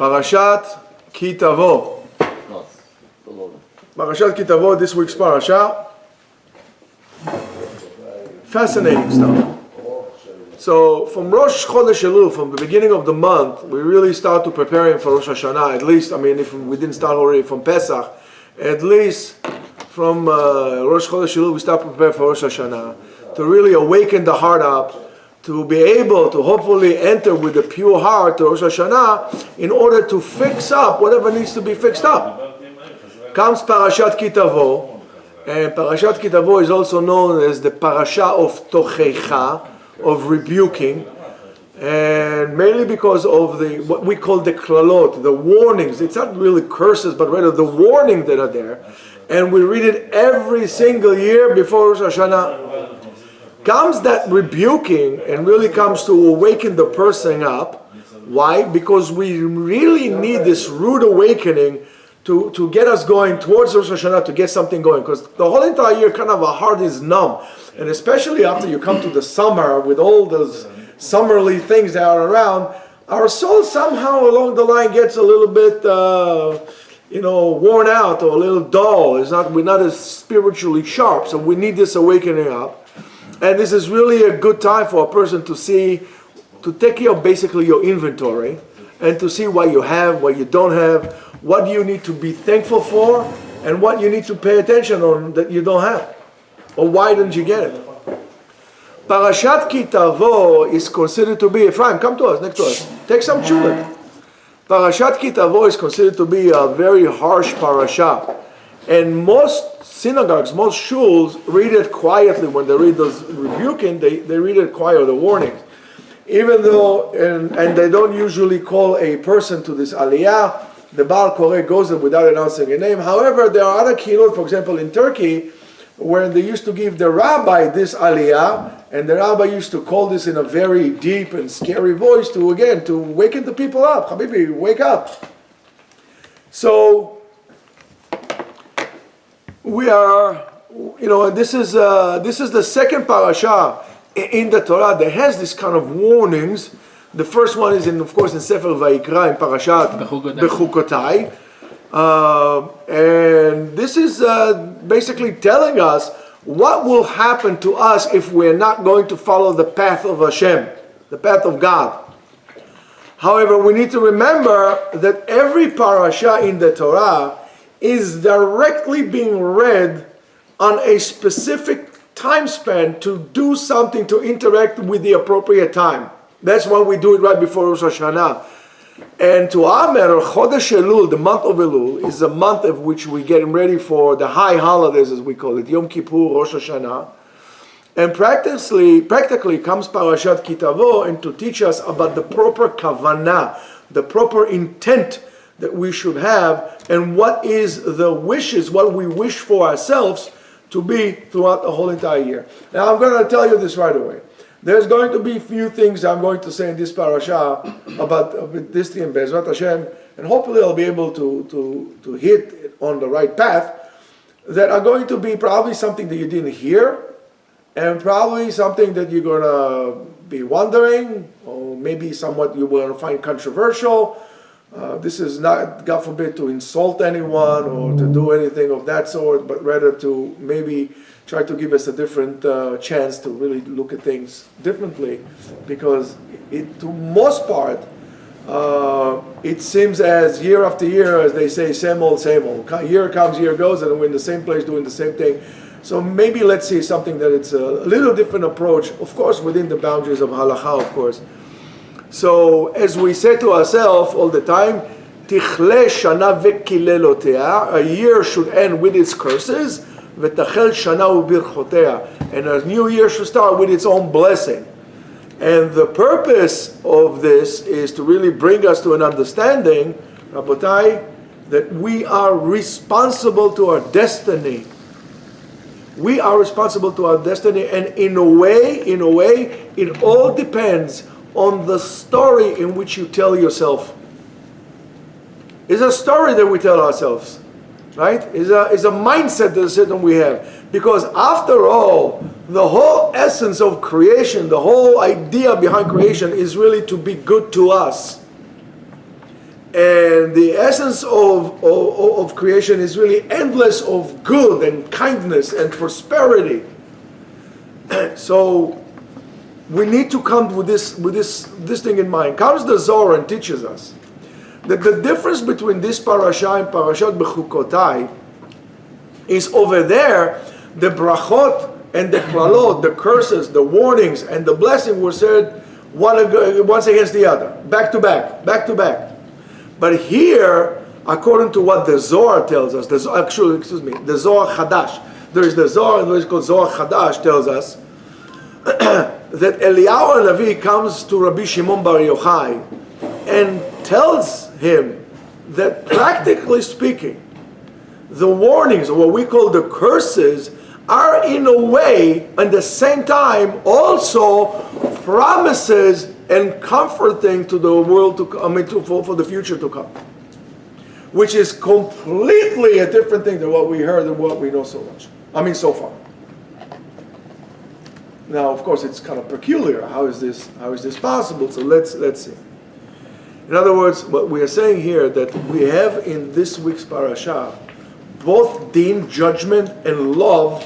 Parashat Ki Tavo. Parashat Ki Tavo, this week's parasha. Fascinating stuff. So from Rosh Chodesh Elul, from the beginning of the month, we really start to preparing for Rosh Hashanah. At least, I mean, if we didn't start already from Pesach, at least from Rosh Chodesh Elul, we start to prepare for Rosh Hashanah to really awaken the heart up, to be able to hopefully enter with a pure heart to Rosh Hashanah in order to fix up whatever needs to be fixed up. Comes Parashat Ki Tavo, and Parashat Ki Tavo is also known as the Parasha of Tochecha, of rebuking, and mainly because of what we call the klalot, the warnings. It's not really curses, but rather the warning that are there, and we read it every single year before Rosh Hashanah. Comes that rebuking and really comes to awaken the person up. Why? Because we really need this rude awakening to get us going towards Rosh Hashanah, to get something going. Because the whole entire year, kind of our heart is numb. And especially after you come to the summer with all those summerly things that are around, our soul somehow along the line gets a little bit, worn out or a little dull. We're not as spiritually sharp. So we need this awakening up. And this is really a good time for a person to take care of basically your inventory and to see what you have, what you don't have, what you need to be thankful for, and what you need to pay attention on that you don't have. Or why didn't you get it? Parashat Ki Tavo is considered to be, Ephraim, come to us, next to us. Take some chulent. Parashat Ki Tavo is considered to be a very harsh parasha. And most synagogues, most shuls read it quietly. When they read those rebuking, they read it quiet, the warnings. Even though, and they don't usually call a person to this aliyah, the Baal Koreh goes there without announcing a name. However, there are other kinot, for example in Turkey, where they used to give the rabbi this aliyah, and the rabbi used to call this in a very deep and scary voice to waken the people up. Habibi, wake up. So, we are, this is the second parasha in the Torah that has this kind of warnings. The first one is, of course, in Sefer Vayikra, in Parashat Bechukotai. And this is basically telling us what will happen to us if we're not going to follow the path of Hashem, the path of God. However, we need to remember that every parasha in the Torah is directly being read on a specific time span to do something to interact with the appropriate time. That's why we do it right before Rosh Hashanah. And to our matter, Chodesh Elul, the month of Elul, is a month of which we're getting ready for the high holidays, as we call it, Yom Kippur, Rosh Hashanah. And practically comes Parashat Ki Tavo and to teach us about the proper kavanah, the proper intent that we should have, and what is the wishes, what we wish for ourselves to be throughout the whole entire year. Now I'm going to tell you this right away. There's going to be a few things I'm going to say in this parasha about this thing, Be'ezrat Hashem, and hopefully I'll be able to hit it on the right path, that are going to be probably something that you didn't hear, and probably something that you're going to be wondering, or maybe somewhat you will find controversial. This is not, God forbid, to insult anyone or to do anything of that sort, but rather to maybe try to give us a different chance to really look at things differently, because to most part, it seems as year after year, as they say, same old, same old. Year comes, year goes, and we're in the same place doing the same thing. So maybe let's see something that it's a little different approach, of course, within the boundaries of halakha, of course. So, as we say to ourselves all the time, Tichle shana vekilelotea, a year should end with its curses, v'tachel shana ubirchotea, and a new year should start with its own blessing. And the purpose of this is to really bring us to an understanding, Rabotai, that we are responsible to our destiny. We are responsible to our destiny, and in a way, it all depends on the story in which you tell yourself. It's a story that we tell ourselves, right? It's a mindset that we have. Because after all, the whole essence of creation, the whole idea behind creation is really to be good to us. And the essence of creation is really endless of good and kindness and prosperity. So we need to come with this thing in mind. Comes the Zohar and teaches us that the difference between this parasha and Parashat Bechukotai is over there, the brachot and the klalot, the curses, the warnings, and the blessing were said once against the other, back to back, back to back. But here, according to what the Zohar tells us, the Zohar Chadash, there is the Zohar, and what is called Zohar Chadash, tells us that Eliyahu Hanavi comes to Rabbi Shimon Bar Yochai and tells him that, practically speaking, the warnings, or what we call the curses, are in a way, at the same time, also promises and comforting to the world to come, for the future to come, which is completely a different thing than what we heard and what we know so far. Now, of course, it's kind of peculiar. How is this possible? So let's see. In other words, what we are saying here, that we have in this week's parasha both din, judgment, and love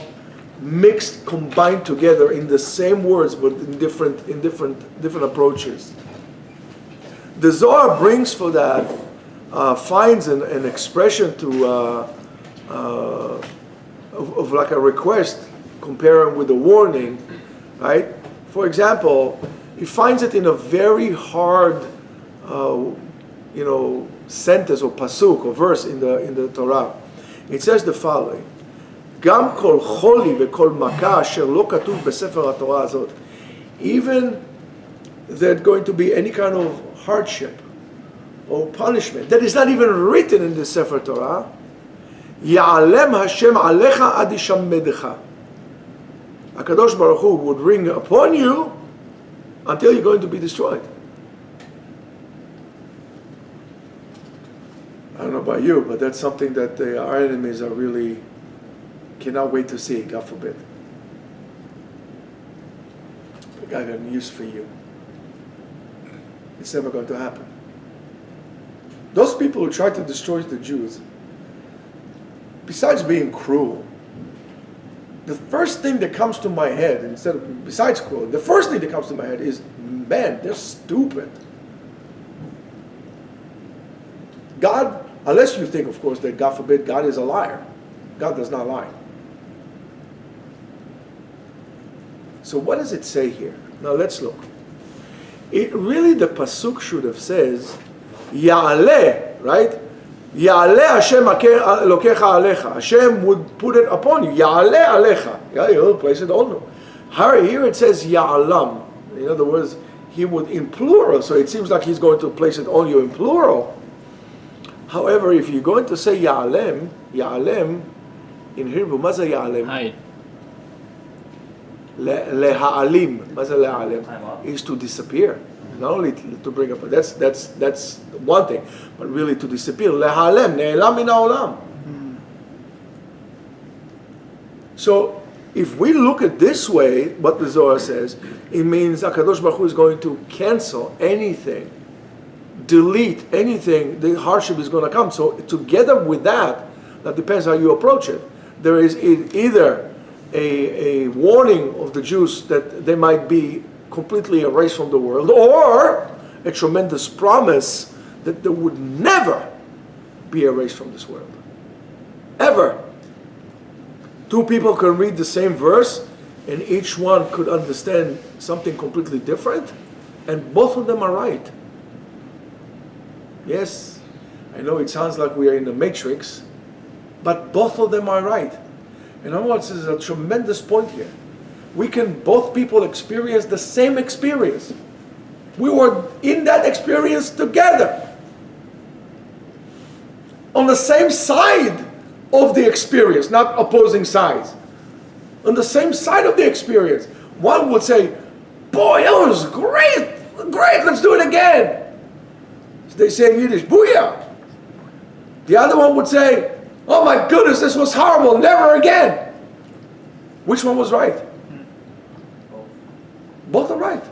mixed, combined together in the same words, but in different approaches. The Zohar brings for that, finds an expression of like a request, comparing with a warning, right? For example, he finds it in a very hard, sentence or pasuk or verse in the Torah. It says the following: Gam kol choli vekol maka asher lo katuv besefer haTorah azot. Even there's going to be any kind of hardship or punishment that is not even written in the Sefer Torah, Ya'alem Hashem alecha ad yishammedecha. HaKadosh Baruch Hu would bring upon you until you're going to be destroyed. I don't know about you, but that's something that our enemies are really cannot wait to see, God forbid. But God got news for you. It's never going to happen. Those people who try to destroy the Jews, besides being cruel, the first thing that comes to my head, besides cruel, the first thing that comes to my head is, man, they're stupid. God, unless you think, of course, that God forbid, God is a liar. God does not lie. So what does it say here? Now let's look. It really, the pasuk should have says, Ya'aleh, right? Ya'aleh Hashem Elokecha alecha. Hashem would put it upon you. Ya'aleh alecha. Yeah, he'll place it on you. Here it says Ya'alam. In other words, he would in plural, so it seems like he's going to place it on you in plural. However, if you're going to say Ya'alem, in Hebrew, מה זה Ya'alem? Hide. Leha'alim, מה זה Leha'alim? Is to disappear. Not only to bring up, that's one thing, but really to disappear. Leha'alem, ne'elam min ha'olam. So, if we look at this way, what the Zohar says, it means HaKadosh Baruch Hu is going to cancel anything, delete anything, the hardship is going to come. So together with that depends how you approach it. There is either a warning of the Jews that they might be completely erased from the world, or a tremendous promise that they would never be erased from this world. Ever. Two people can read the same verse and each one could understand something completely different, and both of them are right. Yes, I know it sounds like we are in the Matrix, but both of them are right. And I know this is a tremendous point here. We can, both people experience the same experience. We were in that experience together. On the same side of the experience, not opposing sides. On the same side of the experience. One would say, boy, that was great, let's do it again. They say in Yiddish, booyah. The other one would say, oh my goodness, this was horrible, never again. Which one was right? Both are right.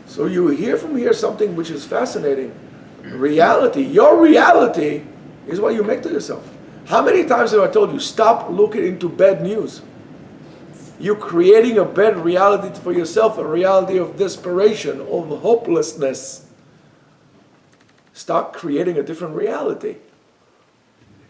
So you hear from here something which is fascinating. reality. Your reality is what you make to yourself. How many times have I told you, stop looking into bad news? You're creating a bad reality for yourself, a reality of desperation, of hopelessness. Start creating a different reality.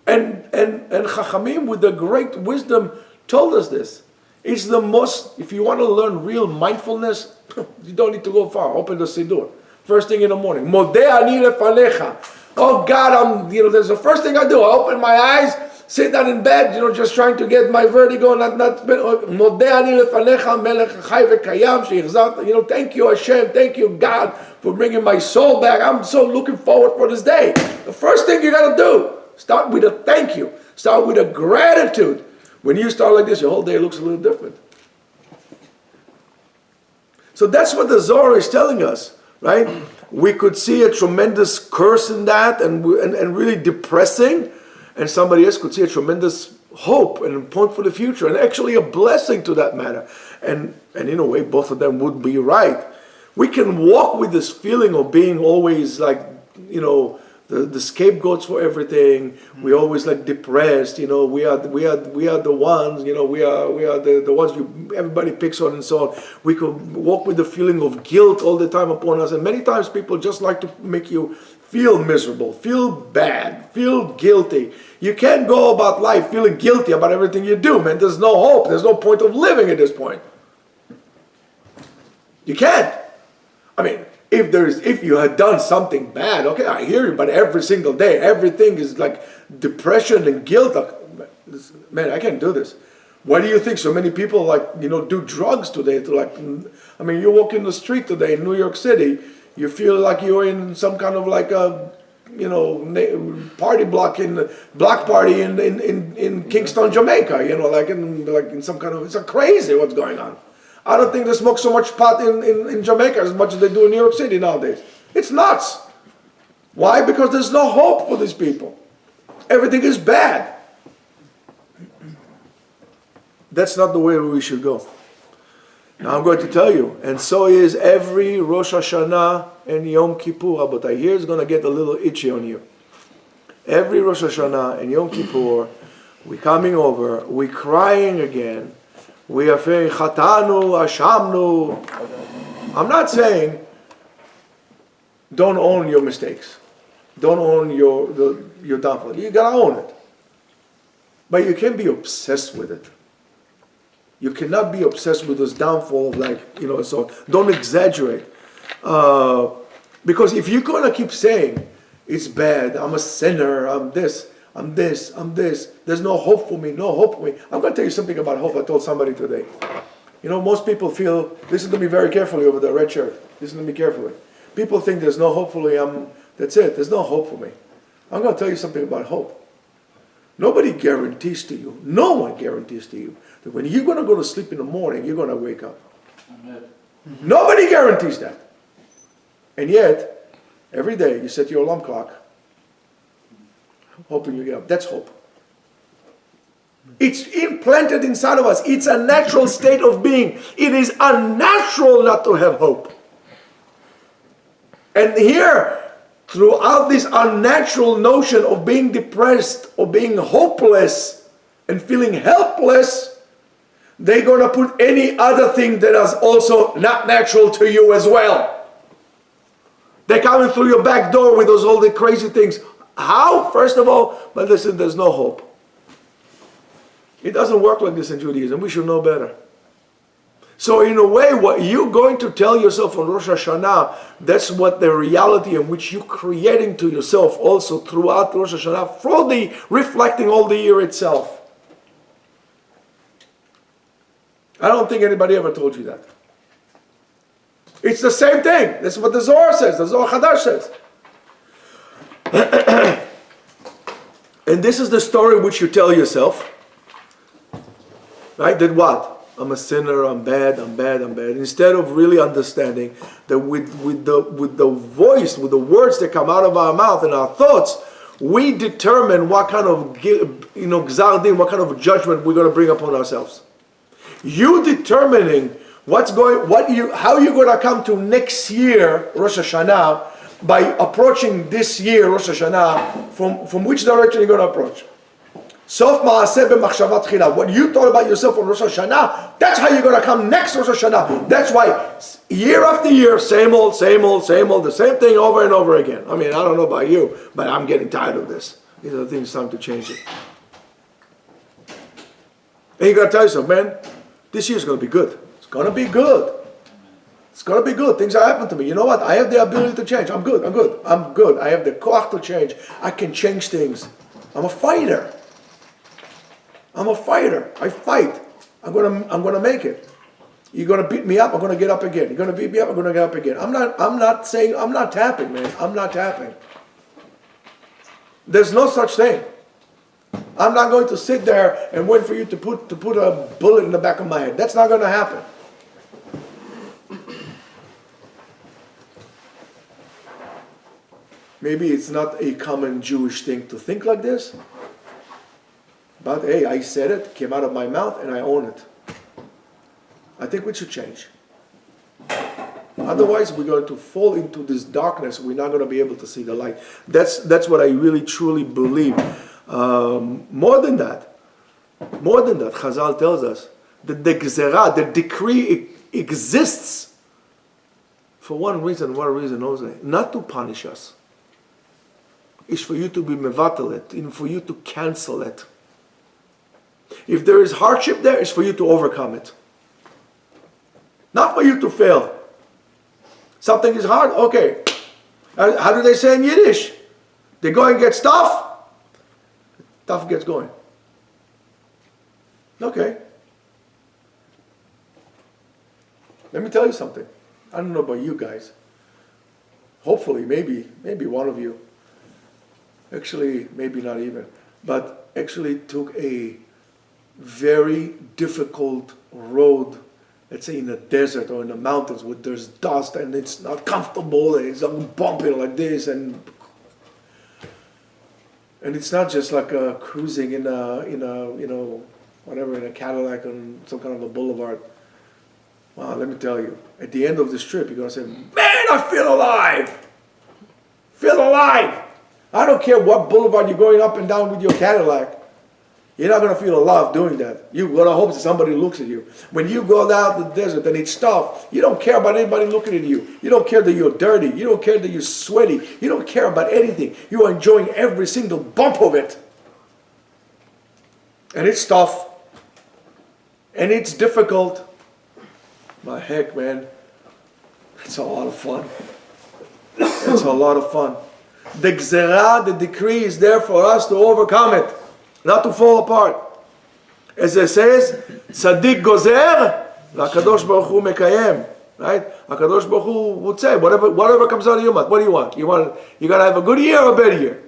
And Chachamim, with the great wisdom, told us this. It's the most, if you want to learn real mindfulness, you don't need to go far. Open the Siddur. First thing in the morning. Modeh ani lefanecha. Oh God, that's the first thing I do. I open my eyes, sit down in bed, just trying to get my vertigo, Modeh ani lefanecha melech chai v'kayam she'achzarta. Thank you Hashem, thank you God for bringing my soul back. I'm so looking forward for this day. The first thing you got to do, start with a thank you. Start with a gratitude. When you start like this, your whole day looks a little different. So that's what the Zohar is telling us, right? We could see a tremendous curse in that and really depressing, and somebody else could see a tremendous hope and point for the future and actually a blessing to that matter. And in a way, both of them would be right. We can walk with this feeling of being always like, the scapegoats for everything. We're always like depressed. We are the ones. We are the ones everybody picks on and so on. We could walk with the feeling of guilt all the time upon us. And many times people just like to make you feel miserable, feel bad, feel guilty. You can't go about life feeling guilty about everything you do, man. There's no hope. There's no point of living at this point. You can't. I mean, if you had done something bad, okay, I hear you, but every single day, everything is like depression and guilt. Man, I can't do this. Why do you think so many people do drugs today? You walk in the street today in New York City, you feel like you're in some kind of like a, party block block party in Kingston, Jamaica. Like in some kind of, it's crazy what's going on. I don't think they smoke so much pot in Jamaica as much as they do in New York City nowadays. It's nuts. Why? Because there's no hope for these people. Everything is bad. That's not the way we should go. Now I'm going to tell you, and so is every Rosh Hashanah and Yom Kippur. Rabotai, here's going to get a little itchy on you. Every Rosh Hashanah and Yom Kippur, we're coming over, we're crying again. We are saying, Chatanu, Ashamnu. I'm not saying don't own your mistakes. Don't own your downfall. You gotta own it. But you can't be obsessed with it. You cannot be obsessed with this downfall of so don't exaggerate. Because if you're gonna keep saying, it's bad, I'm a sinner, I'm this, there's no hope for me, no hope for me. I'm going to tell you something about hope I told somebody today. Most people feel, listen to me very carefully over the red shirt, listen to me carefully. People think there's no hope for me, that's it, there's no hope for me. I'm going to tell you something about hope. Nobody guarantees to you, no one guarantees to you, that when you're going to go to sleep in the morning, you're going to wake up. Amen. Nobody guarantees that. And yet, every day you set your alarm clock, hoping you get up. That's hope. It's implanted inside of us. It's a natural state of being. It is unnatural not to have hope. And here, throughout this unnatural notion of being depressed or being hopeless and feeling helpless, they're going to put any other thing that is also not natural to you as well. They're coming through your back door with all the crazy things. How? First of all, but listen, there's no hope. It doesn't work like this in Judaism. We should know better. So in a way, what you're going to tell yourself on Rosh Hashanah, that's what the reality in which you're creating to yourself also throughout Rosh Hashanah, for the reflecting all the year itself. I don't think anybody ever told you that. It's the same thing. That's what the Zohar says. The Zohar Chadash says. And this is the story which you tell yourself, right? That what? I'm a sinner, I'm bad. Instead of really understanding that with the voice, with the words that come out of our mouth and our thoughts, we determine what kind of gzar din, what kind of judgment we're going to bring upon ourselves. You determining how you're going to come to next year, Rosh Hashanah, by approaching this year, Rosh Hashanah, from which direction you're going to approach. Sof ma'aseh b'machshavat tchila. What you thought about yourself on Rosh Hashanah, that's how you're going to come next Rosh Hashanah. That's why year after year, same old, the same thing over and over again. I mean, I don't know about you, but I'm getting tired of this. These are the things, time to change it. And you got to tell yourself, man, this year's going to be good. It's going to be good. It's going to be good. Things are happening to me. You know what? I have the ability to change. I'm good. I have the koach to change. I can change things. I'm a fighter. I fight. I'm gonna make it. You're gonna beat me up, I'm gonna get up again. You're gonna beat me up, I'm gonna get up again. I'm not tapping, man. I'm not tapping. There's no such thing. I'm not going to sit there and wait for you to put a bullet in the back of my head. That's not gonna happen. Maybe it's not a common Jewish thing to think like this. But hey, I said it, came out of my mouth, and I own it. I think we should change. Otherwise, we're going to fall into this darkness. We're not going to be able to see the light. That's what I really, truly believe. More than that, Chazal tells us that the gzerah, the decree exists for one reason only, not to punish us. It's for you to be mevatel it, and for you to cancel it. If there is hardship there, it's for you to overcome it. Not for you to fail. Something is hard, okay. How do they say in Yiddish? They go and get stuff, stuff gets going. Okay. Let me tell you something. I don't know about you guys. Hopefully, maybe one of you, actually, maybe not even, but actually took a very difficult road, let's say in the desert or in the mountains where there's dust and it's not comfortable and it's bumping like this, and it's not just like cruising in a in a Cadillac on some kind of a boulevard. Wow, let me tell you, at the end of this trip, you're gonna say, man, I feel alive. I don't care what boulevard you're going up and down with your Cadillac. You're not going to feel alive doing that. You're going to hope that somebody looks at you. When you go out to the desert and it's tough, you don't care about anybody looking at you. You don't care that you're dirty. You don't care that you're sweaty. You don't care about anything. You are enjoying every single bump of it. And it's tough. And it's difficult. My heck, man. It's a lot of fun. It's a lot of fun. The gzerah, the decree is there for us to overcome it. Not to fall apart. As it says, Tzaddik gozer, v'Akadosh Baruch Hu mekayem. Right? Akadosh Baruch Hu would say, whatever comes out of your mouth, what do you want? You gotta have a good year or a bad year?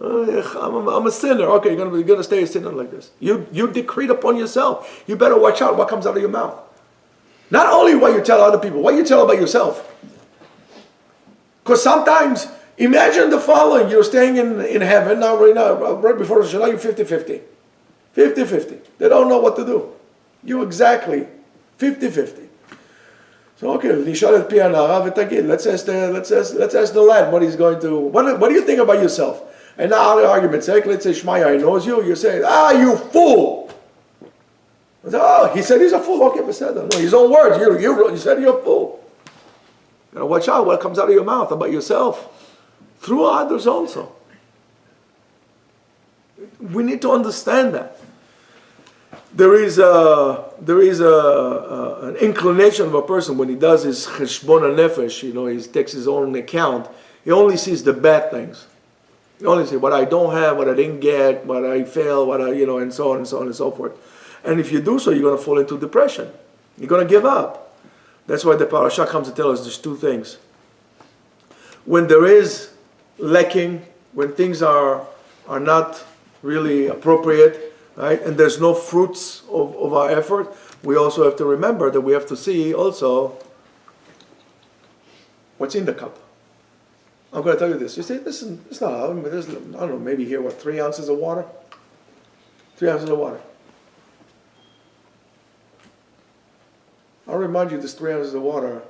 I'm a sinner. Okay, you're gonna stay a sinner like this. You decreed upon yourself. You better watch out what comes out of your mouth. Not only what you tell other people, what you tell about yourself. Because sometimes, imagine the following: you're staying in heaven right before Rosh Hashanah, you're 50-50. 50-50. They don't know what to do. You exactly 50-50. So okay, let's ask the lad what he's going to. What do you think about yourself? And now the argument say, let's say Shmaya, he knows you. You say, you fool. I say, he said he's a fool. Okay, but said that. No, his own words. You said you're a fool. You gotta watch out what comes out of your mouth about yourself. Through others also. We need to understand that. There is an inclination of a person when he does his cheshbon nefesh, he takes his own account, he only sees the bad things. He only sees what I don't have, what I didn't get, what I failed, and so on and so on and so forth. And if you do so, you're going to fall into depression. You're going to give up. That's why the Parashat comes to tell us there's two things. When there is lacking, when things are not really appropriate, right, and there's no fruits of our effort, we also have to remember that we have to see also what's in the cup. I'm going to tell you this. You say, listen, it's not, there's, I don't know, maybe here, 3 ounces of water? 3 ounces of water. I'll remind you this 3 ounces of water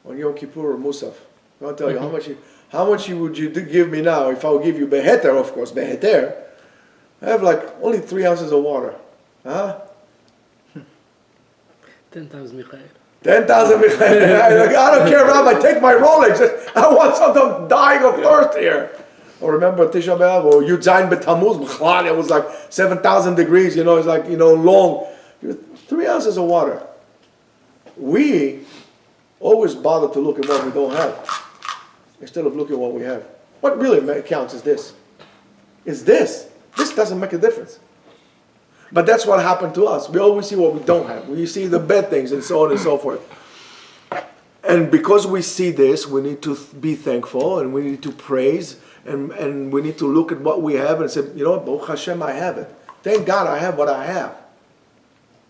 on Yom Kippur or Musaf. I'll tell you how much would you give me now if I would give you beheter, of course, beheter. I have like only 3 ounces of water. Huh? 10,000 Michael. 10,000 Michael. I don't care, Rabbi, take my Rolex. I want something dying of thirst here. Or remember Tisha B'Av or Yud Zayin B'Tammuz, it was like 7,000 degrees, it's like, long. 3 ounces of water. We always bother to look at what we don't have instead of looking at what we have. What really counts is this. Is this. This doesn't make a difference. But that's what happened to us. We always see what we don't have. We see the bad things and so on and so forth. And because we see this, we need to be thankful and we need to praise and we need to look at what we have and say, what, Baruch Hashem, I have it. Thank God I have what I have.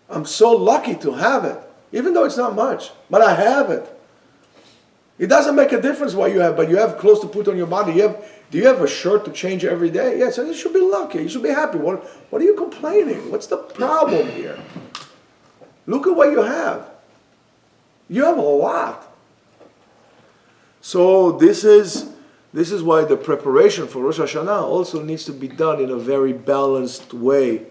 I'm so lucky to have it, even though it's not much, but I have it. It doesn't make a difference what you have, but you have clothes to put on your body. Do you have a shirt to change every day? Yes, so you should be lucky. You should be happy. What are you complaining? What's the problem here? Look at what you have. You have a lot. So this is why the preparation for Rosh Hashanah also needs to be done in a very balanced way.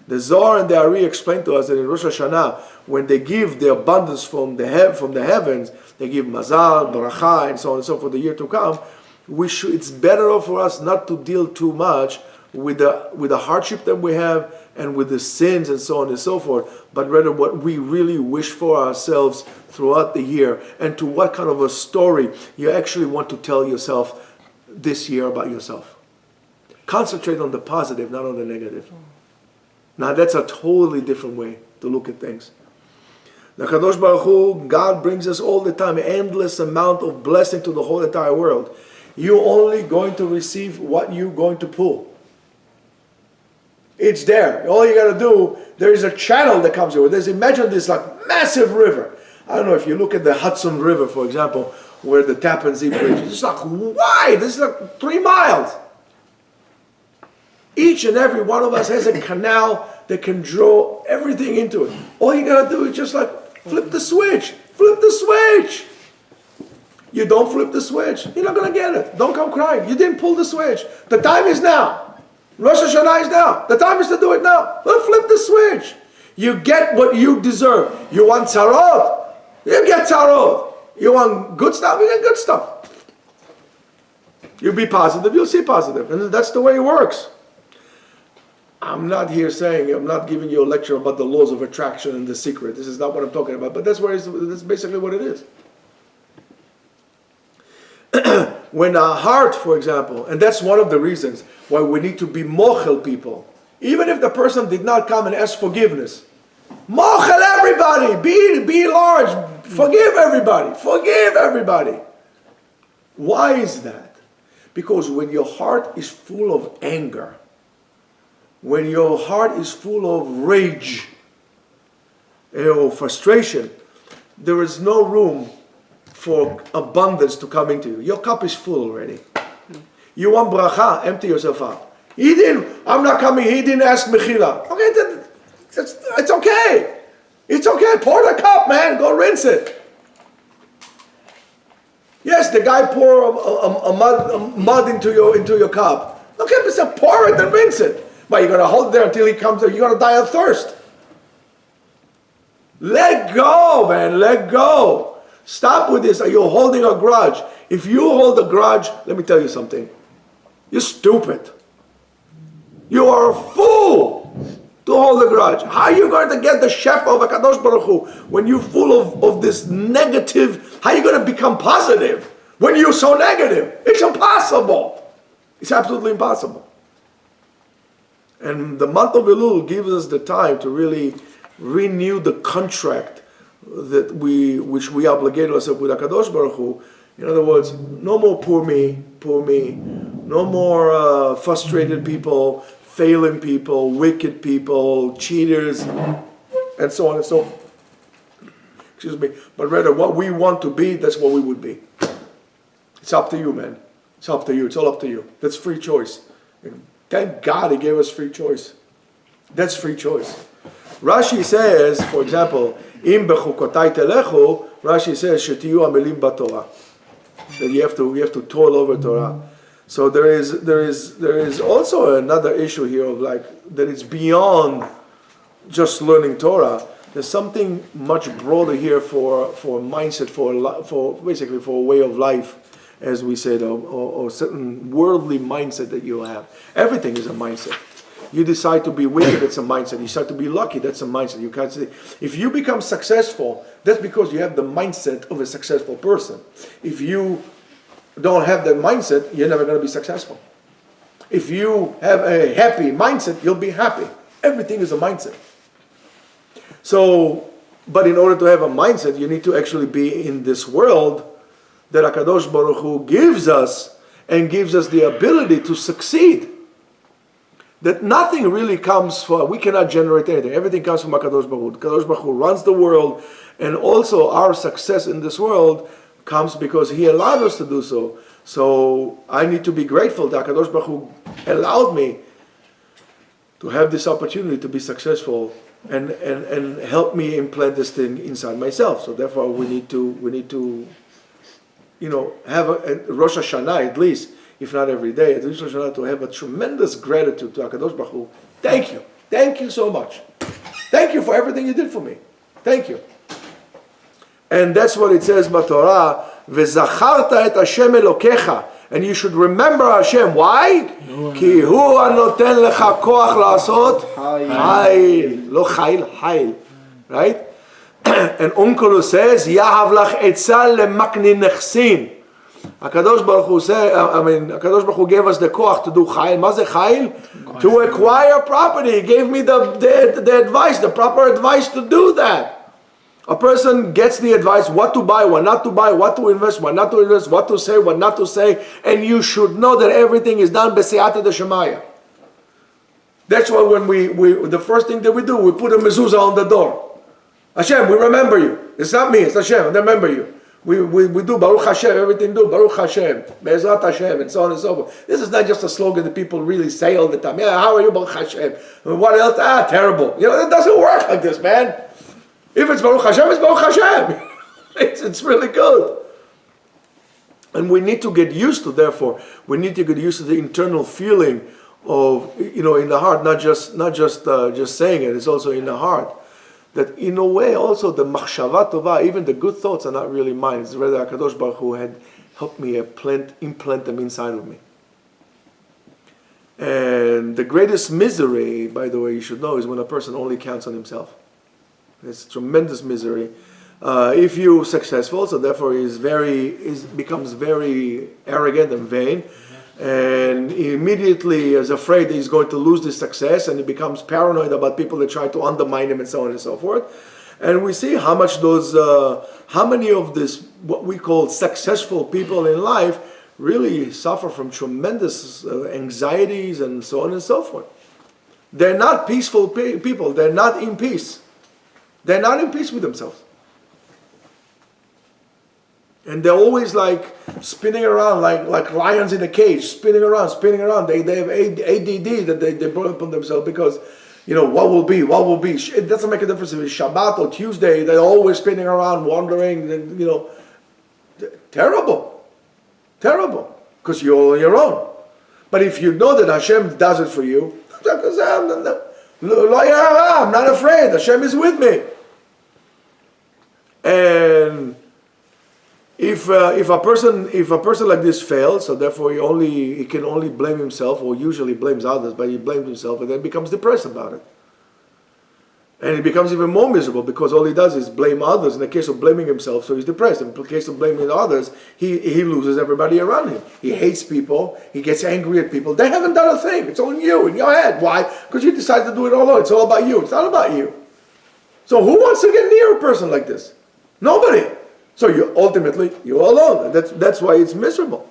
The Zohar and the Ari explain to us that in Rosh Hashanah, when they give the abundance from the heavens, they give mazal, bracha, and so on and so forth for the year to come. It's better for us not to deal too much with the hardship that we have and with the sins and so on and so forth, but rather what we really wish for ourselves throughout the year and to what kind of a story you actually want to tell yourself this year about yourself. Concentrate on the positive, not on the negative. Now that's a totally different way to look at things. The Kadosh Baruch Hu, God brings us all the time endless amount of blessing to the whole entire world. You're only going to receive what you're going to pull. It's there. All you got to do, there is a channel that comes here. Imagine this like massive river. I don't know if you look at the Hudson River, for example, where the Tappan Zee Bridge is. It's like wide. This is like 3 miles. Each and every one of us has a canal that can draw everything into it. All you got to do is just like flip the switch. Flip the switch. You don't flip the switch, you're not going to get it. Don't come crying. You didn't pull the switch. The time is now. Rosh Hashanah is now. The time is to do it now. Don't flip the switch. You get what you deserve. You want tzarot? You get tzarot. You want good stuff? You get good stuff. You be positive, you'll see positive. And that's the way it works. I'm not here saying, I'm not giving you a lecture about the laws of attraction and the secret. This is not what I'm talking about. But that's basically what it is. When our heart, for example, and that's one of the reasons why we need to be mochel people, even if the person did not come and ask forgiveness. Mochel everybody, be large, forgive everybody. Why is that? Because when your heart is full of anger, when your heart is full of rage or frustration, there is no room for abundance to come into you. Your cup is full already. You want bracha, empty yourself out. I'm not coming, he didn't ask mechila. Okay, it's okay. It's okay, pour the cup, man, go rinse it. Yes, the guy pour a mud into your cup. Okay, but pour it and rinse it. But you're going to hold it there until he comes, you're going to die of thirst. Let go, man, let go. Stop with this. You're holding a grudge. If you hold a grudge, let me tell you something. You're stupid. You are a fool to hold a grudge. How are you going to get the chef of HaKadosh Baruch Hu when you're full of this negative? How are you going to become positive when you're so negative? It's impossible. It's absolutely impossible. And the month of Elul gives us the time to really renew the contract which we obligate ourselves with HaKadosh Baruch Hu. In other words, no more poor me. No more frustrated people, failing people, wicked people, cheaters, and so on and so forth. Excuse me. But rather, what we want to be, that's what we would be. It's up to you, man. It's up to you. It's all up to you. That's free choice. And thank God He gave us free choice. That's free choice. Rashi says, for example, Im bechukotai telechu, Rashi says, shetiyu amelim batorah. that you have to toil over Torah. So there is also another issue here of like that it's beyond just learning Torah. There's something much broader here for mindset, for basically for a way of life, as we said, or certain worldly mindset that you have. Everything is a mindset. You decide to be wicked, that's a mindset. You decide to be lucky, that's a mindset. You can't say, if you become successful, that's because you have the mindset of a successful person. If you don't have that mindset, you're never going to be successful. If you have a happy mindset, you'll be happy. Everything is a mindset. So, but in order to have a mindset, you need to actually be in this world that HaKadosh Baruch Hu gives us, and gives us the ability to succeed. That nothing really comes from, we cannot generate anything. Everything comes from HaKadosh Baruch Hu. HaKadosh Baruch Hu runs the world, and also our success in this world comes because He allowed us to do so. So I need to be grateful that HaKadosh Baruch Hu allowed me to have this opportunity to be successful, and help me implant this thing inside myself. So therefore we need to have a Rosh Hashanah at least, if not every day, at Rosh Hashanah, to have a tremendous gratitude to HaKadosh Baruch Hu. Thank you so much. Thank you for everything you did for me. Thank you. And that's what it says by Torah, V'zacharta et Hashem Elokecha. And you should remember Hashem. Why? Ki hu anoten lecha koach la'asot hayil. Lo chayil, hayil. Right? And Onkelos says, Yahav lach etzal lemakni nechsin. HaKadosh Baruch Hu HaKadosh Baruch Hu gave us the koach to do chayil. Ma ze chayil? To acquire property. He gave me the advice, the proper advice to do that. A person gets the advice what to buy, what not to buy, what to invest, what not to invest, what to say, what not to say, and you should know that everything is done b'siyata d'shemaya. That's why when we the first thing that we do, we put a mezuzah on the door. Hashem, we remember you. It's not me, it's Hashem, I remember you. We do Baruch Hashem, everything do Baruch Hashem, Be'ezrat Hashem, and so on and so forth. This is not just a slogan that people really say all the time. Yeah, how are you, Baruch Hashem? What else? Terrible. It doesn't work like this, man. If it's Baruch Hashem, it's Baruch Hashem. It's really good. And we need to get used to, therefore, we need to get used to the internal feeling of, in the heart, not just saying it, it's also in the heart. That in a way also the machshava tova, even the good thoughts are not really mine. It's rather HaKadosh Baruch Hu had helped me implant them inside of me. And the greatest misery, by the way, you should know, is when a person only counts on himself. It's tremendous misery. If you're successful, so therefore becomes very arrogant and vain, and he immediately is afraid that he's going to lose this success, and he becomes paranoid about people that try to undermine him and so on and so forth. And we see how many of this, what we call successful people in life, really suffer from tremendous anxieties and so on and so forth. They're not peaceful people. They're not in peace. They're not in peace with themselves. And they're always like spinning around like lions in a cage, spinning around. They have ADD that they brought upon themselves because, what will be? It doesn't make a difference if it's Shabbat or Tuesday. They're always spinning around, wandering, terrible. Because you're on your own. But if you know that Hashem does it for you, I'm not afraid. Hashem is with me. And if a person like this fails, so therefore he can only blame himself, or usually blames others, but he blames himself and then becomes depressed about it. And he becomes even more miserable because all he does is blame others. In the case of blaming himself, so he's depressed. In the case of blaming others, he loses everybody around him. He hates people. He gets angry at people. They haven't done a thing. It's all in you, in your head. Why? Because you decided to do it all alone. It's all about you. It's not about you. So who wants to get near a person like this? Nobody. So you're alone. That's why it's miserable.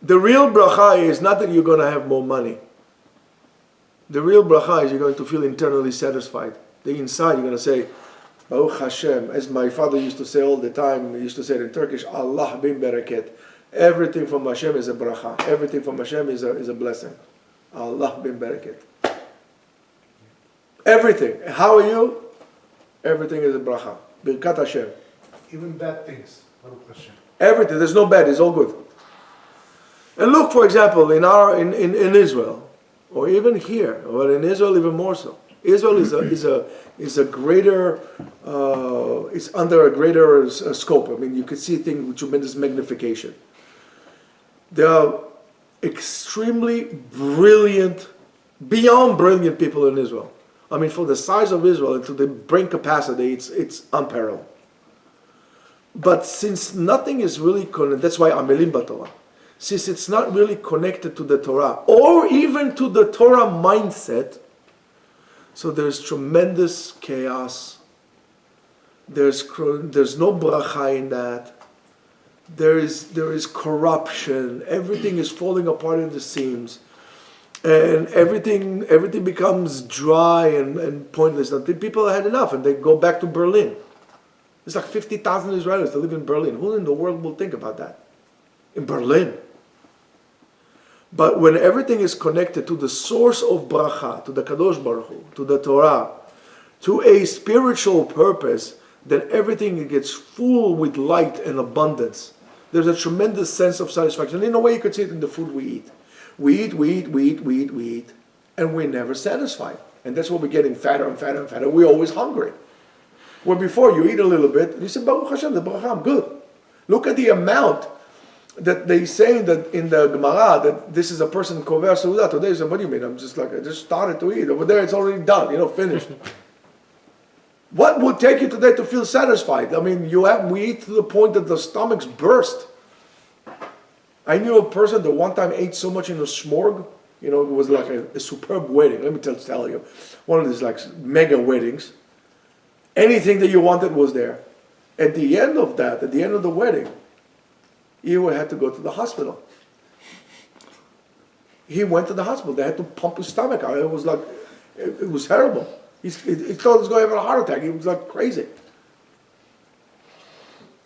The real bracha is not that you're going to have more money. The real bracha is you're going to feel internally satisfied. The inside you're going to say, Baruch Hashem, as my father used to say all the time, he used to say it in Turkish, Allah bin barakat. Everything from Hashem is a bracha. Everything from Hashem is a blessing. Allah bin barakat. Everything. How are you? Everything is a bracha. Birkat Hashem. Even bad things. Everything. There's no bad. It's all good. And look, for example, in Israel, or even here, or in Israel even more so. Israel is a greater, it's under a greater scope. I mean, you can see things with tremendous magnification. There are extremely brilliant, beyond brilliant people in Israel. I mean, for the size of Israel and to the brain capacity, it's unparalleled. But since nothing is really connected, that's why Amelim B'Torah. Since it's not really connected to the Torah, or even to the Torah mindset, so there's tremendous chaos. There's no bracha in that. There is corruption. Everything is falling apart at the seams. And everything becomes dry and pointless. And the people had enough and they go back to Berlin. There's like 50,000 Israelis that live in Berlin. Who in the world will think about that? In Berlin. But when everything is connected to the source of bracha, to the Kadosh Baruch Hu, to the Torah, to a spiritual purpose, then everything gets full with light and abundance. There's a tremendous sense of satisfaction. In a way, you could see it in the food we eat. We eat, and we're never satisfied. And that's why we're getting fatter and fatter and fatter. We're always hungry. Where before you eat a little bit, and you say, Baruch Hashem, the bracha, I'm good. Look at the amount that they say that in the Gemara that this is a person kover seudah. Today you say, what do you mean? I just started to eat. Over there it's already done, finished. What would take you today to feel satisfied? I mean, we eat to the point that the stomachs burst. I knew a person that one time ate so much in a smorg, it was like a superb wedding. Let me tell you, one of these like mega weddings. Anything that you wanted was there. At the end of the wedding, he had to go to the hospital. He went to the hospital. They had to pump his stomach out. It was like, it was terrible. He thought he was going to have a heart attack. He was like crazy.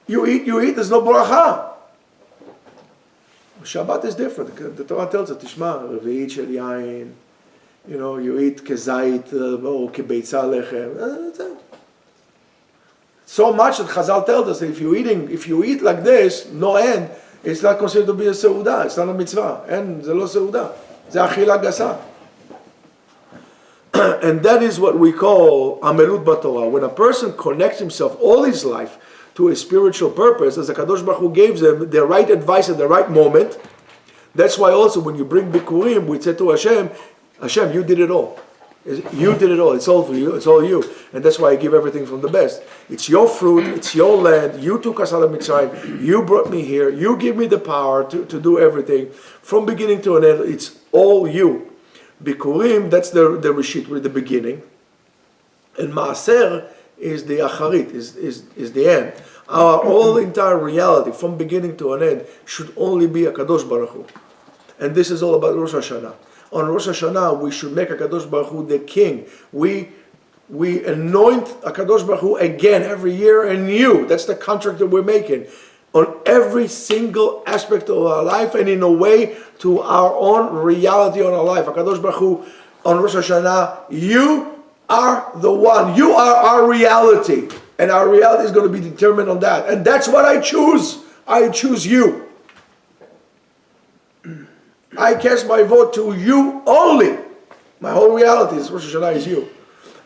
You eat, there's no bracha. Shabbat is different. The Torah tells us, Tishma, reve'it shel yain, you eat kezait or kebeitza lechem. So much that Chazal tells us that if you eat like this, no end, it's not considered to be a seudah. It's not a mitzvah. And זה לא סעודה. זה אכילה גסה. And that is what we call amelut b'Torah. When a person connects himself all his life to a spiritual purpose, as the Kadosh Baruch Hu gave them the right advice at the right moment, that's why also when you bring Bikurim, we say to Hashem, you did it all. You did it all. It's all for you. It's all you. And that's why I give everything from the best. It's your fruit. It's your land. You took us out of Mitzrayim. You brought me here. You give me the power to do everything. From beginning to an end, it's all you. Bikurim, that's the Rishit, with the beginning. And Maaser is the Acharit, is the end. Our whole entire reality, from beginning to an end, should only be a Kadosh Baruch Hu. And this is all about Rosh Hashanah. On Rosh Hashanah, we should make HaKadosh Baruch Hu the king. We anoint HaKadosh Baruch Hu again every year anew. That's the contract that we're making. On every single aspect of our life and in a way to our own reality on our life. HaKadosh Baruch Hu, on Rosh Hashanah, you are the one. You are our reality. And our reality is going to be determined on that. And that's what I choose. I choose you. I cast my vote to you only. My whole reality is Rosh Hashanah is you.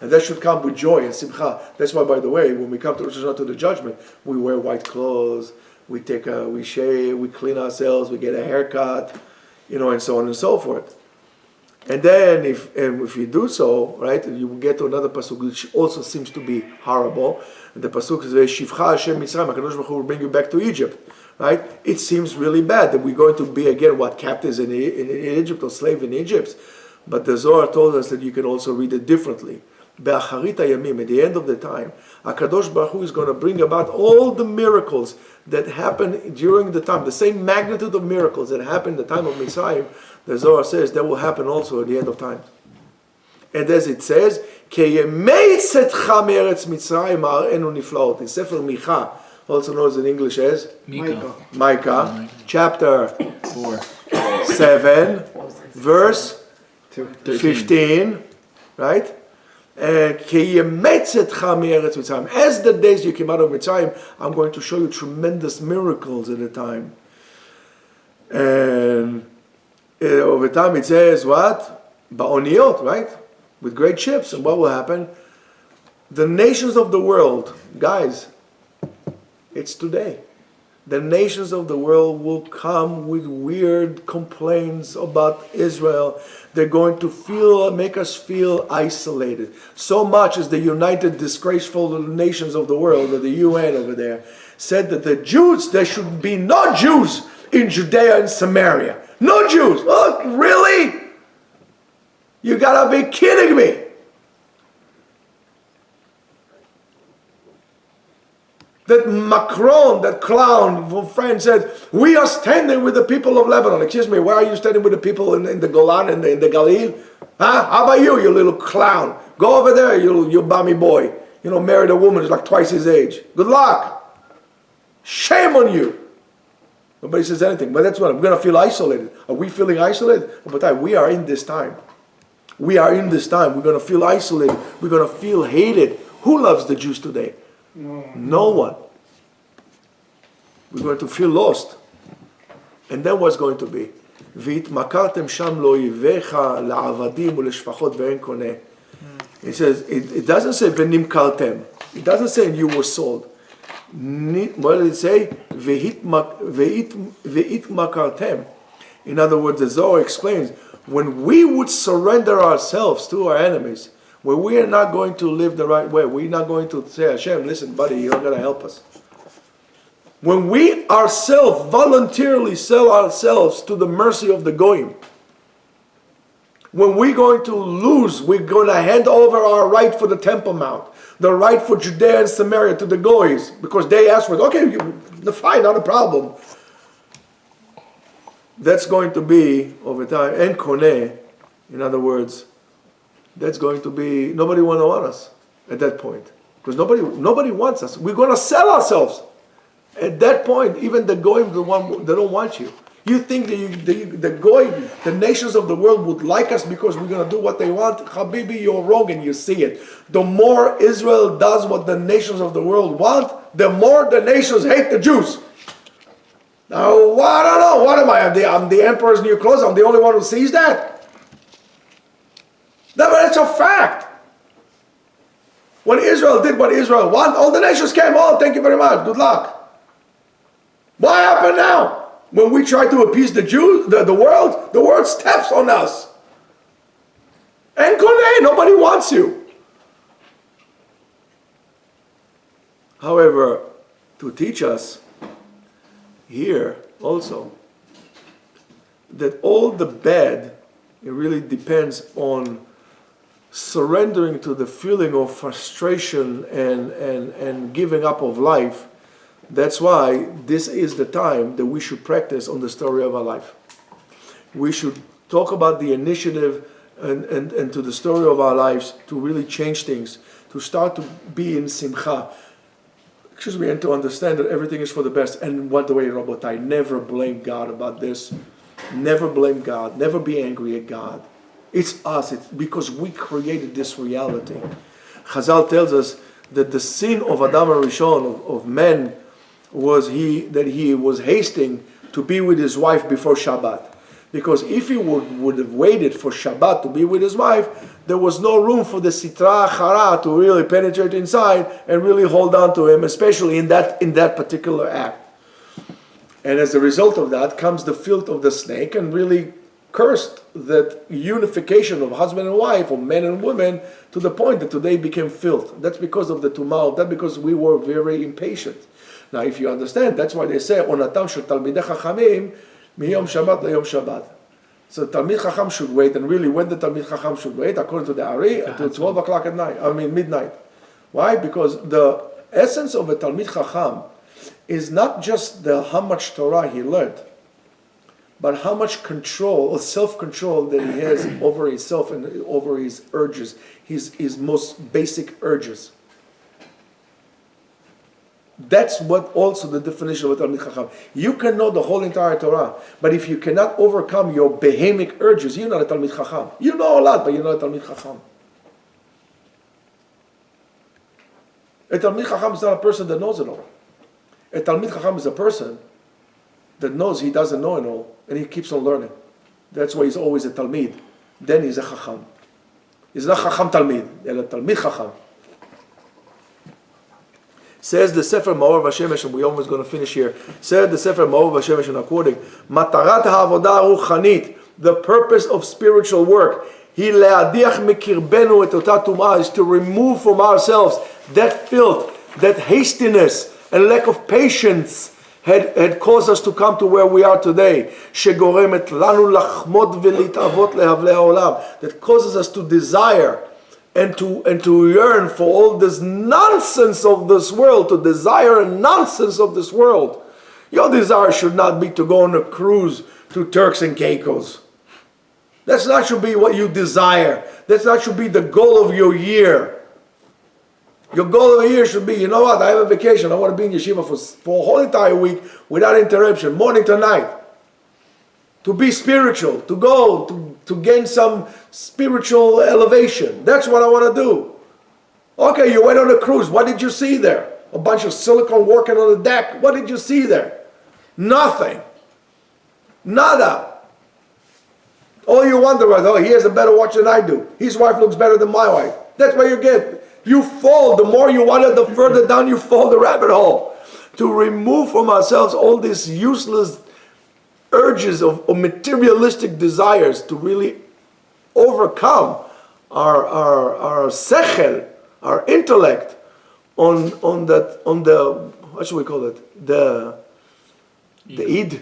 And that should come with joy and simcha. That's why, by the way, when we come to Rosh Hashanah to the judgment, we wear white clothes, we shave, we clean ourselves, we get a haircut, and so on and so forth. And then if you do so, right, you will get to another pasuk which also seems to be horrible. And the pasuk is Shivcha Hashem Mitzrayim, HaKadosh Baruch Hu will bring you back to Egypt. Right? It seems really bad that we're going to be again captives in Egypt or slave in Egypt. But the Zohar told us that you can also read it differently. Be'acharit hayamim, at the end of the time, HaKadosh Baruch Hu is going to bring about all the miracles that happened during the time, the same magnitude of miracles that happened in the time of Mitzrayim. The Zohar says that will happen also at the end of time. And as it says, Keyemei tzatcha me'eretz Mitzrayim ha'arenu niflaot. In Sefer Micha, also known in English as Micah, chapter 7, verse 15, right? As the days you came out of Mitzrayim, I'm going to show you tremendous miracles at the time. And over time it says what? Ba'oniot, right? With great ships. And what will happen? The nations of the world, guys, it's today. The nations of the world will come with weird complaints about Israel. They're going to make us feel isolated. So much as the United Disgraceful Nations of the World, or the UN over there, said that the Jews, there should be no Jews in Judea and Samaria. No Jews. Oh, really? You gotta be kidding me. That Macron, that clown from France, said, we are standing with the people of Lebanon. Excuse me, why are you standing with the people in the Golan, in the Galil? Huh? How about you little clown? Go over there, you bummy boy. Married a woman who's like twice his age. Good luck. Shame on you. Nobody says anything, but that's what I'm going to feel isolated. Are we feeling isolated? But we are in this time. We are in this time. We're going to feel isolated. We're going to feel hated. Who loves the Jews today? No one. We're going to feel lost. And then what's going to be? והתמכרתם שם לאויביך לעבדים ולשפחות ואין קונה. It says, it doesn't say ונמכרתם. It doesn't say you were sold. What did it say? והתמכרתם. In other words, the Zohar explains, when we would surrender ourselves to our enemies, where we are not going to live the right way, we're not going to say, Hashem, listen, buddy, you're not going to help us. When we ourselves voluntarily sell ourselves to the mercy of the Goyim, when we're going to lose, we're going to hand over our right for the Temple Mount, the right for Judea and Samaria to the Goyis, because they asked for it. Okay, fine, not a problem. That's going to be, over time, en koneh, in other words, that's going to be, nobody will want us at that point. Because nobody wants us. We're going to sell ourselves. At that point, even the Goyim, they don't want you. You think that the Goyim, the nations of the world would like us because we're going to do what they want? Habibi, you're wrong and you see it. The more Israel does what the nations of the world want, the more the nations hate the Jews. Now, I don't know. What am I? I'm the emperor's new clothes. I'm the only one who sees that. That's a fact. When Israel did what Israel wanted, all the nations came, oh, thank you very much, good luck. What happened now? When we try to appease the Jews, the world steps on us. And koneh, nobody wants you. However, to teach us here also that all the bad, it really depends on surrendering to the feeling of frustration and giving up of life. That's why this is the time that we should practice on the story of our life. We should talk about the initiative and to the story of our lives to really change things, to start to be in simcha. And to understand that everything is for the best. And by the way, Rabotai, never blame God about this. Never blame God. Never be angry at God. It's us. It's because we created this reality. Chazal tells us that the sin of Adam HaRishon, of man, was that he was hasting to be with his wife before Shabbat. Because if he would have waited for Shabbat to be with his wife, there was no room for the sitra achara to really penetrate inside and really hold on to him, especially in that particular act. And as a result of that comes the filth of the snake, and really cursed that unification of husband and wife, or men and women, to the point that today became filth. That's because of the tumah. That's because we were very impatient. Now, if you understand, that's why they say, Onatam shel talmidei chachamim miyom Shabbat leyom Shabbat. So Talmid Chacham should wait, and really when the Talmid Chacham should wait, according to the Ari, until 12 o'clock at night, midnight. Why? Because the essence of a Talmid Chacham is not just how much Torah he learned, but how much control or self-control that he has over himself and over his urges, his most basic urges. That's what also the definition of a Talmid Chacham. You can know the whole entire Torah, but if you cannot overcome your behemic urges, you're not a Talmid Chacham. You know a lot, but you're not a Talmid Chacham. A Talmid Chacham is not a person that knows it all. A Talmid Chacham is a person that knows he doesn't know it all, and he keeps on learning. That's why he's always a Talmid. Then he's a Chacham. He's not Chacham Talmid, he's a Talmid Chacham. Says the Sefer Ma'or Vashemesh, and we're almost going to finish here. Says the Sefer Ma'or Vashemesh, and according, Matarat ha'avodah ruchanit, the purpose of spiritual work, Hi le'adiach mikirbenu et ota tumah, is to remove from ourselves that filth, that hastiness, and lack of patience had caused us to come to where we are today. Shegoremet lanu lachmod velitavot lehavlei ha'olam, that causes us to desire and to yearn for all this nonsense of this world, to desire nonsense of this world. Your desire should not be to go on a cruise to Turks and Caicos. That's not should be what you desire. That's not should be the goal of your year. Your goal of a year should be, you know what, I have a vacation, I want to be in Yeshiva for a whole entire week without interruption, morning to night. To be spiritual, to go, to gain some spiritual elevation. That's what I want to do. Okay, you went on a cruise. What did you see there? A bunch of silicone working on the deck. What did you see there? Nothing. Nada. All you wonder was, oh, he has a better watch than I do. His wife looks better than my wife. That's what you get. You fall. The more you want it, the further down you fall the rabbit hole. To remove from ourselves all these useless urges of materialistic desires, to really overcome our sechel, our intellect, on the what should we call it? The id,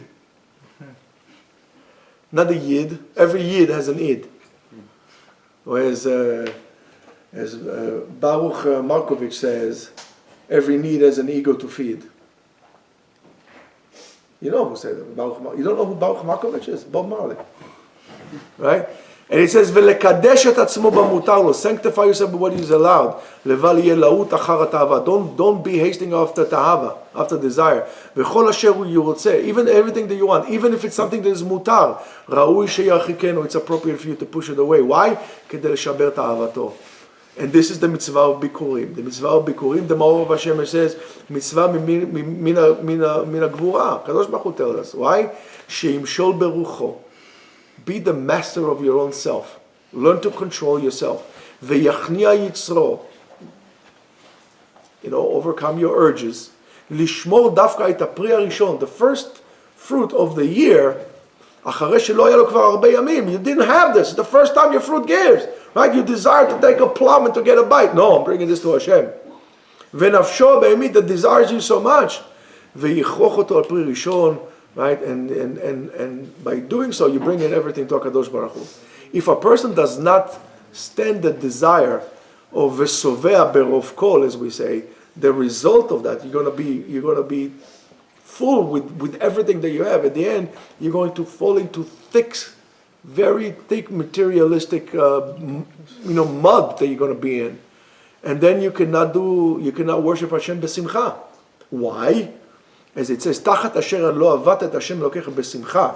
not the yid. Every yid has an id. Whereas as Baruch Markovich says, every need has an ego to feed. You know who said that? You don't know who Baruch Markovich is? Bob Marley. Right? And it says, "Velekadesh et atzmo b'mutar lo." Sanctify yourself by what is allowed. Leval yeh laut achar ta'ava. Don't be hasting after ta'ava, after desire. V'chol asher you will say, even everything that you want, even if it's something that is mutar, raui sheyachikenu. It's appropriate for you to push it away. Why? Kedei leshaber ta'avato. And this is the mitzvah of bikurim. The mitzvah of bikurim, the Ma'or Hashem says, mitzvah mina gvura. Kadosh Baruch Hu tells us. Why? Sheimshol berucho. Be the master of your own self. Learn to control yourself. V'yachnia yitzro. Overcome your urges. Lishmor dafka et hapri harishon. The first fruit of the year, acharei shelo haya lo kvar harbe yamim. You didn't have this. The first time your fruit gives. Right? You desire to take a plum and to get a bite. No, I'm bringing this to Hashem. V'nafsho be'emit, that desires you so much. V'yichroch oto al pri rishon. Right? And by doing so, you bring in everything to HaKadosh Baruch Hu. If a person does not stand the desire of v'sovea berov kol, as we say, the result of that, you're going to be full with everything that you have. At the end, you're going to fall into very thick materialistic, mud that you're going to be in, and then you cannot worship Hashem besimcha. Why? As it says, "Tachat asher lo avatet Hashem lokecha besimcha,"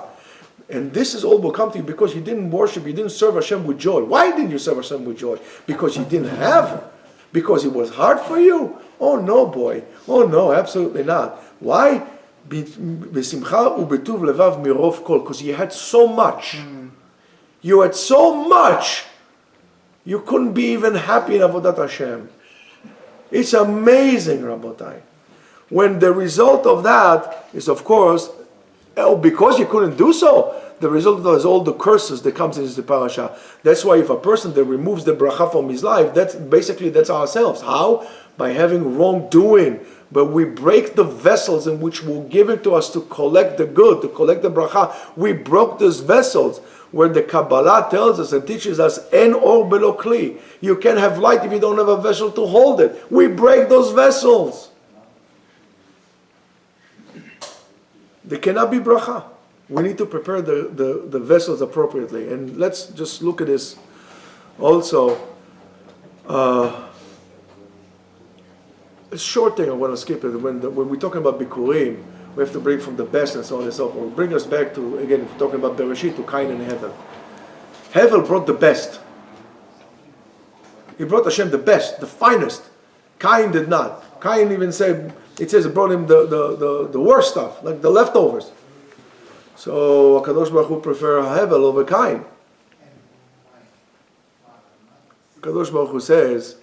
and this is all will come to you because you didn't serve Hashem with joy. Why didn't you serve Hashem with joy? Because you didn't have, because it was hard for you. Oh no, boy. Oh no, absolutely not. Why? Besimcha ubetuv levav mirov kol, because you had so much. You had so much, you couldn't be even happy in Avodat Hashem. It's amazing, Rabotai. When the result of that is, of course, because you couldn't do so, the result of that is all the curses that comes into the parasha. That's why if a person that removes the bracha from his life, that's ourselves. How? By having wrongdoing. But we break the vessels in which were given to us to collect the good, to collect the bracha. We broke those vessels. Where the Kabbalah tells us and teaches us, En or belo kli. You can't have light if you don't have a vessel to hold it. We break those vessels. There cannot be bracha. We need to prepare the vessels appropriately. And let's just look at this also. A short thing I want to skip it. When we're talking about Bikurim, we have to bring from the best and so on and so forth. Bring us back to, again, if we're talking about Bereshit, to Cain and Hevel. Hevel brought the best. He brought Hashem the best, the finest. Cain did not. Cain even said, it says it brought him the worst stuff, like the leftovers. So HaKadosh Baruch Hu prefer Hevel over Cain. HaKadosh Baruch Hu says,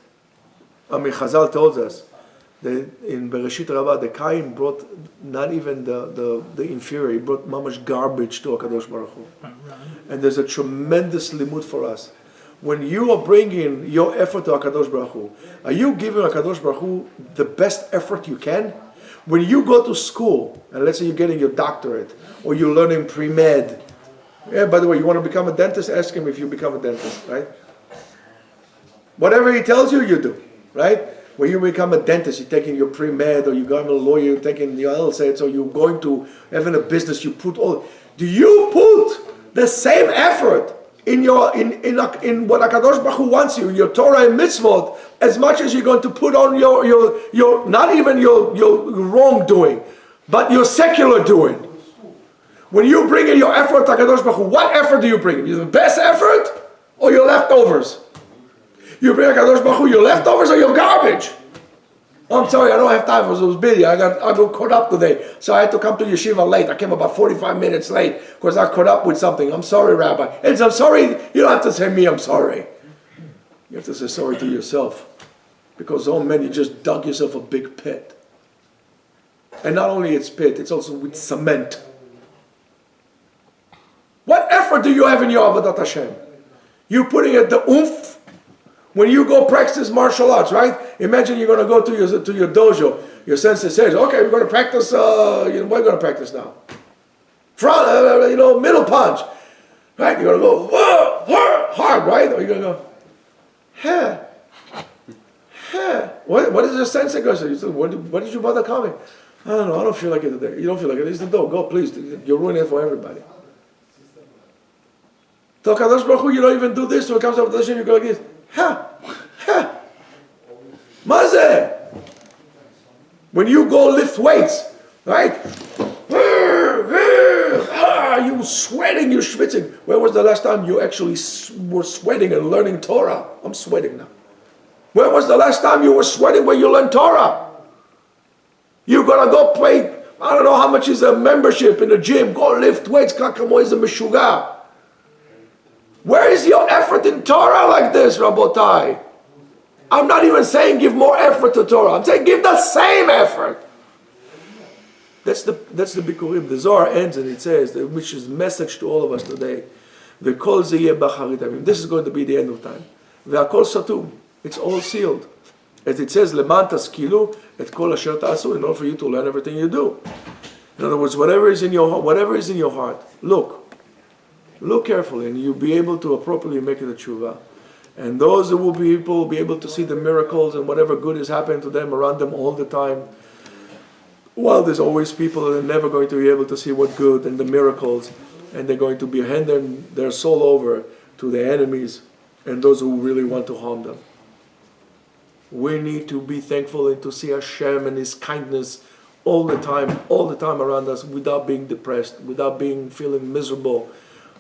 Chazal tells us that in Bereshit Rabbah, the Cain brought not even the inferior, he brought mamash garbage to HaKadosh Baruch Hu. And there's a tremendous limud for us. When you are bringing your effort to HaKadosh Baruch Hu, are you giving HaKadosh Baruch Hu the best effort you can? When you go to school, and let's say you're getting your doctorate, or you're learning pre-med, yeah, by the way, you want to become a dentist, ask him if you become a dentist, right? Whatever he tells you, you do, right? When you become a dentist, you're taking your pre-med, or you're going to a lawyer, you're taking your LSAT, or you're going to having a business, you put all, do you put the same effort in what HaKadosh Baruch Hu wants you, your Torah and mitzvot, as much as you're going to put on your not even your wrongdoing, but your secular doing? When you bring in your effort to HaKadosh Baruch Hu, what effort do you bring in? The best effort or your leftovers? You bring HaKadosh Baruch Hu your leftovers or your garbage? Oh, I'm sorry, I don't have time. I was busy. I got caught up today. So I had to come to Yeshiva late. I came about 45 minutes late because I caught up with something. I'm sorry, Rabbi. And I'm sorry. You don't have to say me, I'm sorry. You have to say sorry to yourself. Because, oh man, you just dug yourself a big pit. And not only it's pit, it's also with cement. What effort do you have in your Avodat Hashem? You putting it the oomph. When you go practice martial arts, right? Imagine you're going to go to your dojo. Your sensei says, okay, we're going to practice, what are you going to practice now? Front, middle punch. Right? You're going to go, whoa, hard, right? Or you're going to go, What does the sensei go say? You say, what did you bother coming? I don't know, I don't feel like it today. You don't feel like it. He said, no, go, please. You're ruining it for everybody. To HaKadosh Baruch Hu, you don't even do this. So it comes up with this and you go like this. Mazeh. When you go lift weights, right? You sweating, you're schwitzing. When was the last time you actually were sweating and learning Torah? I'm sweating now. When was the last time you were sweating when you learned Torah? You're gonna go play, I don't know how much is a membership in the gym, go lift weights, kakamo is a meshuga. Where is your effort in Torah like this, Rabotai? I'm not even saying give more effort to Torah. I'm saying give the same effort. That's the Bikurim. The Zohar ends and it says, which is message to all of us today. V'kol zeh b'acharit yamim. This is going to be the end of time. V'akol satum. It's all sealed. As it says, leman taskilu et kol asher ta'asu, in order for you to learn everything you do. In other words, whatever is in your heart, look carefully, and you'll be able to appropriately make it a tshuva. And those who will be able to see the miracles and whatever good is happening to them around them all the time. While there's always people that are never going to be able to see what good and the miracles, and they're going to be handing their soul over to the enemies and those who really want to harm them. We need to be thankful and to see Hashem and His kindness all the time around us, without being depressed, without feeling miserable,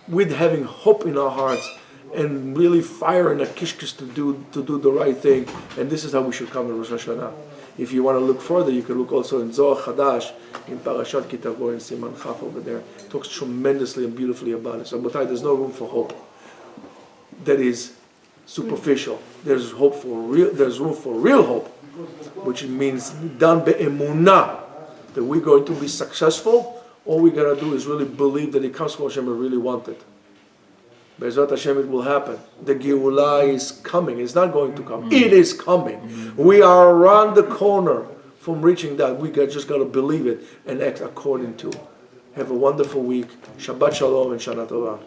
with having hope in our hearts and really fire and a kishkish to do the right thing. And this is how we should come in Rosh Hashanah. If you want to look further, you can look also in Zohar Chadash, in Parashat Tavo, in Siman Chaf over there. It talks tremendously and beautifully about it. So, there's no room for hope that is superficial. There's hope for real. There's room for real hope, which means done be'emunah, that we're going to be successful. All we gotta do is really believe that it comes from Hashem and really want it. Be'ezrat Hashem, it will happen. The Geulah is coming. It's not going to come. It is coming. We are around the corner from reaching that. We just gotta believe it and act according to. Have a wonderful week. Shabbat Shalom and Shana Tova.